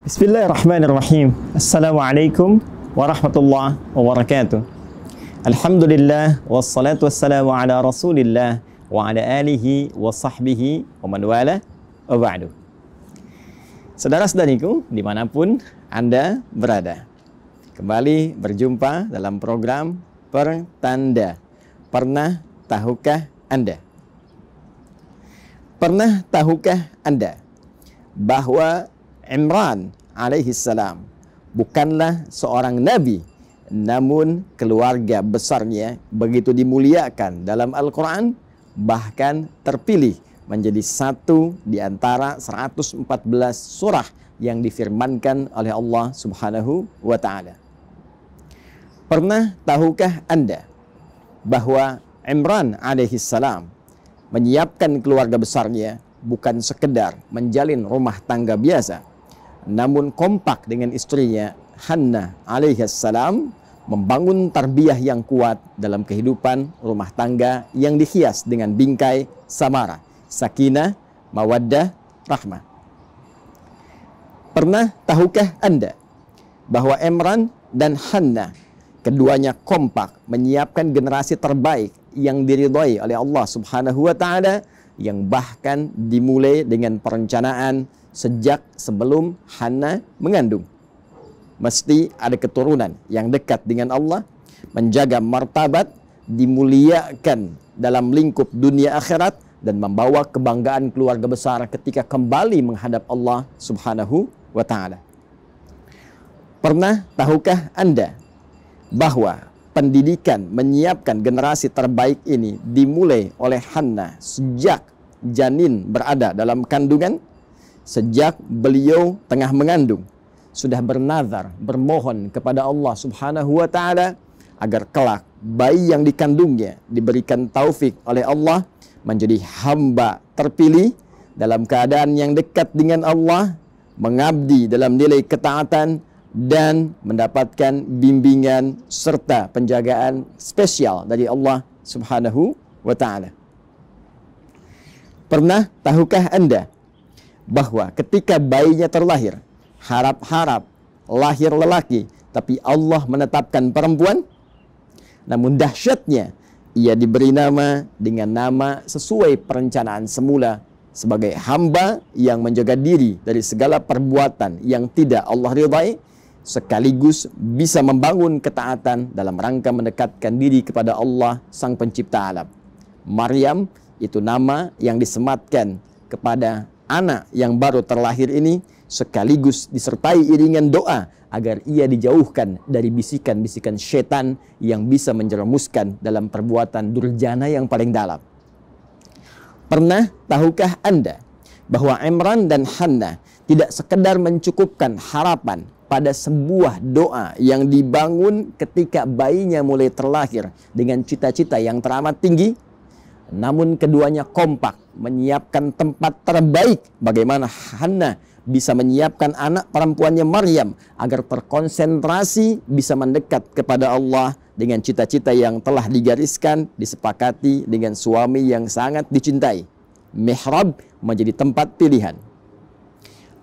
Bismillahirrahmanirrahim. Assalamualaikum warahmatullahi wabarakatuh. Alhamdulillah wassalatu wassalamu ala Rasulillah wa ala alihi wa sahbihi wa man wala wa ba'du. Saudara-saudariku dimanapun Anda berada, kembali berjumpa dalam program Pertanda. Pernah tahukah Anda? Pernah tahukah Anda bahwa Imran alaihissalam bukanlah seorang nabi, namun keluarga besarnya begitu dimuliakan dalam Al-Quran, bahkan terpilih menjadi satu di antara 114 surah yang difirmankan oleh Allah Subhanahu wa Ta'ala. Pernah tahukah Anda bahwa Imran alaihissalam menyiapkan keluarga besarnya bukan sekedar menjalin rumah tangga biasa, namun kompak dengan istrinya Hannah alaihissalam membangun tarbiyah yang kuat dalam kehidupan rumah tangga yang dihias dengan bingkai samara, sakinah, mawaddah, rahmah. Pernah tahukah Anda bahwa Imran dan Hannah keduanya kompak menyiapkan generasi terbaik yang diridhai oleh Allah Subhanahu wa Ta'ala, yang bahkan dimulai dengan perencanaan sejak sebelum Hannah mengandung. Mesti ada keturunan yang dekat dengan Allah, menjaga martabat, dimuliakan dalam lingkup dunia akhirat, dan membawa kebanggaan keluarga besar ketika kembali menghadap Allah Subhanahu wa Ta'ala. Pernah tahukah Anda bahwa pendidikan menyiapkan generasi terbaik ini dimulai oleh Hannah sejak janin berada dalam kandungan? Sejak beliau tengah mengandung, sudah bernazar, bermohon kepada Allah Subhanahu wa Ta'ala agar kelak bayi yang dikandungnya diberikan taufik oleh Allah menjadi hamba terpilih dalam keadaan yang dekat dengan Allah, mengabdi dalam nilai ketaatan, dan mendapatkan bimbingan serta penjagaan spesial dari Allah Subhanahu wa Ta'ala. Pernah tahukah Anda bahwa ketika bayinya terlahir, harap-harap lahir lelaki, tapi Allah menetapkan perempuan? Namun dahsyatnya, ia diberi nama dengan nama sesuai perencanaan semula, sebagai hamba yang menjaga diri dari segala perbuatan yang tidak Allah ridhai, sekaligus bisa membangun ketaatan dalam rangka mendekatkan diri kepada Allah Sang Pencipta alam. Maryam itu nama yang disematkan kepada anak yang baru terlahir ini, sekaligus disertai iringan doa agar ia dijauhkan dari bisikan-bisikan setan yang bisa menjerumuskan dalam perbuatan durjana yang paling dalam. Pernah tahukah Anda bahwa Imran dan Hannah tidak sekedar mencukupkan harapan pada sebuah doa yang dibangun ketika bayinya mulai terlahir dengan cita-cita yang teramat tinggi, namun keduanya kompak menyiapkan tempat terbaik bagaimana Hannah bisa menyiapkan anak perempuannya Maryam agar terkonsentrasi bisa mendekat kepada Allah dengan cita-cita yang telah digariskan, disepakati dengan suami yang sangat dicintai. Mihrab menjadi tempat pilihan.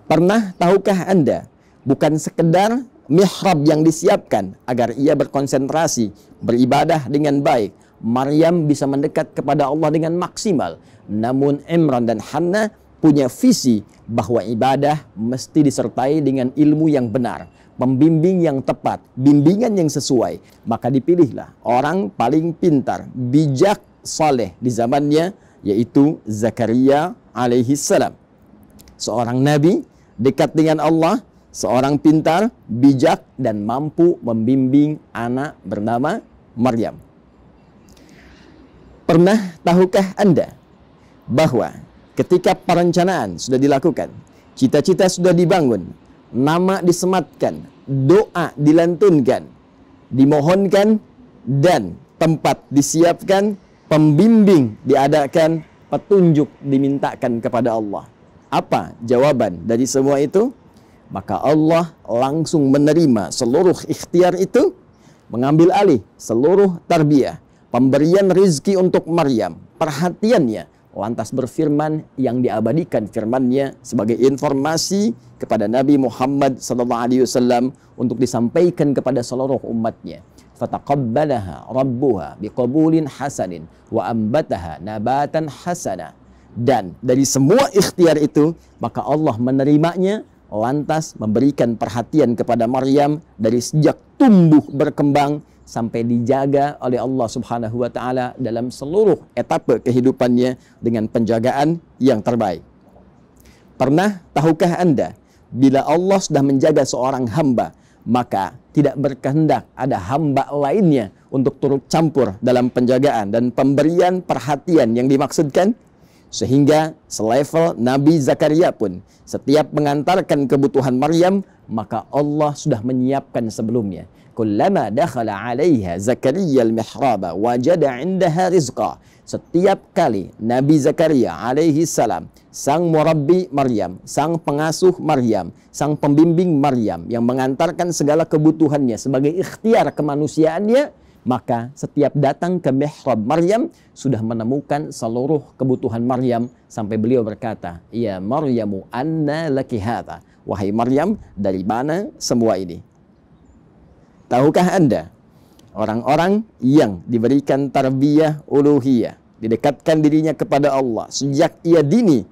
Pernah tahukah Anda, bukan sekedar mihrab yang disiapkan agar ia berkonsentrasi, beribadah dengan baik, Maryam bisa mendekat kepada Allah dengan maksimal, namun Imran dan Hannah punya visi bahwa ibadah mesti disertai dengan ilmu yang benar, pembimbing yang tepat, bimbingan yang sesuai. Maka dipilihlah orang paling pintar, bijak, saleh di zamannya, yaitu Zakaria alaihissalam. Seorang nabi dekat dengan Allah, seorang pintar, bijak, dan mampu membimbing anak bernama Maryam. Pernah tahukah Anda bahwa ketika perencanaan sudah dilakukan, cita-cita sudah dibangun, nama disematkan, doa dilantunkan, dimohonkan, dan tempat disiapkan, pembimbing diadakan, petunjuk dimintakan kepada Allah? Apa jawaban dari semua itu? Maka Allah langsung menerima seluruh ikhtiar itu, mengambil alih seluruh tarbiyah, pemberian rizki untuk Maryam, perhatiannya lantas berfirman yang diabadikan firman-Nya sebagai informasi kepada Nabi Muhammad SAW untuk disampaikan kepada seluruh umatnya. Fataqabbalaha rabbuha biqabulin hasanin wa ambataha nabatan hasana. Dan dari semua ikhtiar itu, maka Allah menerimanya, lantas memberikan perhatian kepada Maryam dari sejak tumbuh berkembang sampai dijaga oleh Allah Subhanahu wa taala dalam seluruh etapa kehidupannya dengan penjagaan yang terbaik. Pernah tahukah Anda, bila Allah sudah menjaga seorang hamba, maka tidak berkehendak ada hamba lainnya untuk turut campur dalam penjagaan dan pemberian perhatian yang dimaksudkan? Sehingga selevel Nabi Zakaria pun setiap mengantarkan kebutuhan Maryam, maka Allah sudah menyiapkan sebelumnya. Kullama dakhala 'alaiha Zakaria al-mihraba wajada 'indaha rizqa. Setiap kali Nabi Zakaria alaihi salam, sang murabbi Maryam, sang pengasuh Maryam, sang pembimbing Maryam yang mengantarkan segala kebutuhannya sebagai ikhtiar kemanusiaannya, maka setiap datang ke mihrab Maryam sudah menemukan seluruh kebutuhan Maryam sampai beliau berkata, "Ya Maryamu, anna laki hadza?" Wahai Maryam, dari mana semua ini? Tahukah Anda, orang-orang yang diberikan tarbiyah uluhiyah, didekatkan dirinya kepada Allah sejak ia dini,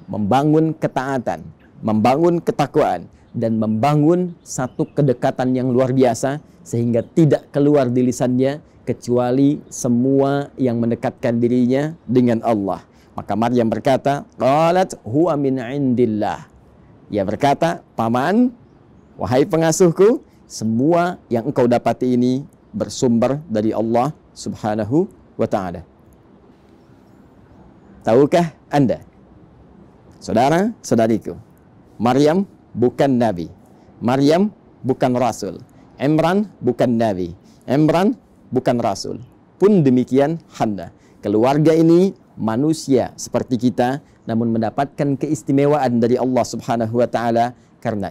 membangun ketaatan, membangun ketakwaan, dan membangun satu kedekatan yang luar biasa, sehingga tidak keluar di lisannya kecuali semua yang mendekatkan dirinya dengan Allah. Maka Maryam berkata, qalat huwa min indillah. Ia berkata, paman, wahai pengasuhku, semua yang engkau dapati ini bersumber dari Allah Subhanahu wa ta'ala. Tahukah Anda, saudara-saudariku, Maryam bukan nabi, Maryam bukan rasul, Imran bukan nabi, Imran bukan rasul. Pun demikian Hannah. Keluarga ini manusia seperti kita, namun mendapatkan keistimewaan dari Allah Subhanahu wa taala karena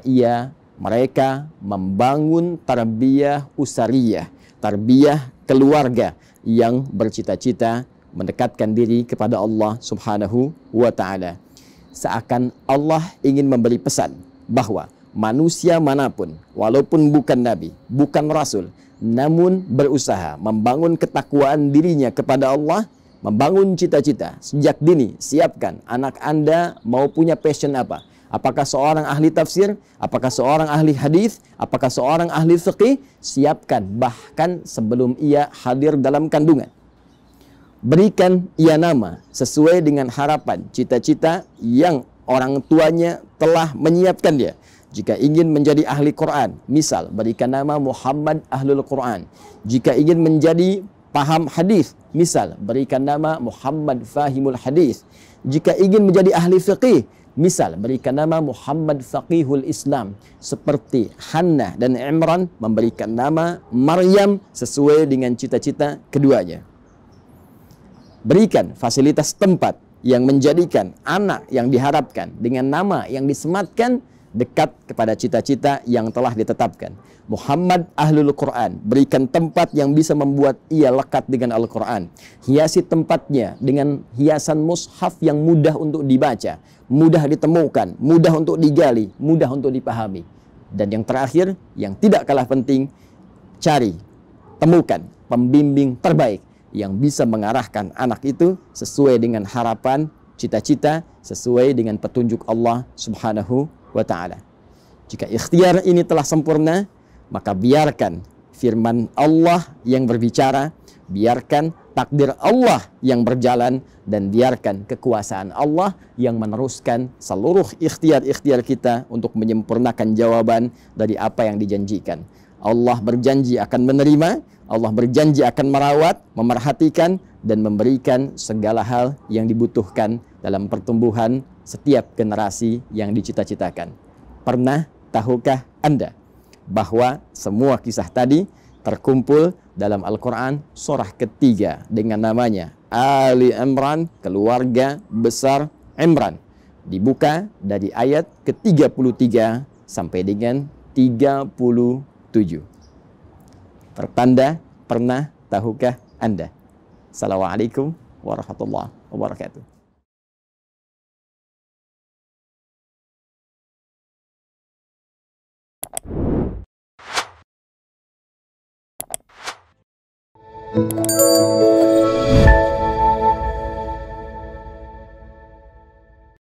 mereka membangun tarbiyah usariyah, tarbiyah keluarga yang bercita-cita mendekatkan diri kepada Allah Subhanahu wa taala. Seakan Allah ingin memberi pesan bahwa manusia manapun, walaupun bukan nabi, bukan rasul, namun berusaha membangun ketakwaan dirinya kepada Allah, membangun cita-cita sejak dini. Siapkan anak Anda mau punya passion apa? Apakah seorang ahli tafsir? Apakah seorang ahli hadis? Apakah seorang ahli fiqih? Siapkan bahkan sebelum ia hadir dalam kandungan. Berikan ia nama sesuai dengan harapan, cita-cita yang orang tuanya telah menyiapkan dia. Jika ingin menjadi ahli Quran, misal berikan nama Muhammad Ahlul Quran. Jika ingin menjadi paham hadis, misal berikan nama Muhammad Fahimul Hadis. Jika ingin menjadi ahli fiqih, misal berikan nama Muhammad Faqihul Islam. Seperti Hannah dan Imran memberikan nama Maryam sesuai dengan cita-cita keduanya. Berikan fasilitas tempat yang menjadikan anak yang diharapkan dengan nama yang disematkan dekat kepada cita-cita yang telah ditetapkan. Muhammad Ahlul Quran, berikan tempat yang bisa membuat ia lekat dengan Al-Quran. Hiasi tempatnya dengan hiasan mushaf yang mudah untuk dibaca, mudah ditemukan, mudah untuk digali, mudah untuk dipahami. Dan yang terakhir, yang tidak kalah penting, cari, temukan pembimbing terbaik yang bisa mengarahkan anak itu sesuai dengan harapan, cita-cita, sesuai dengan petunjuk Allah Subhanahu wa ta'ala. Jika ikhtiar ini telah sempurna, maka biarkan firman Allah yang berbicara, biarkan takdir Allah yang berjalan, dan biarkan kekuasaan Allah yang meneruskan seluruh ikhtiar-ikhtiar kita untuk menyempurnakan jawaban dari apa yang dijanjikan. Allah berjanji akan menerima, Allah berjanji akan merawat, memerhatikan, dan memberikan segala hal yang dibutuhkan dalam pertumbuhan setiap generasi yang dicita-citakan. Pernah tahukah Anda bahwa semua kisah tadi terkumpul dalam Al-Quran surah ketiga dengan namanya Ali Imran, keluarga besar Imran. Dibuka dari ayat ke-33 sampai dengan 37. Tertanda pernah tahukah Anda? Assalamualaikum warahmatullahi wabarakatuh.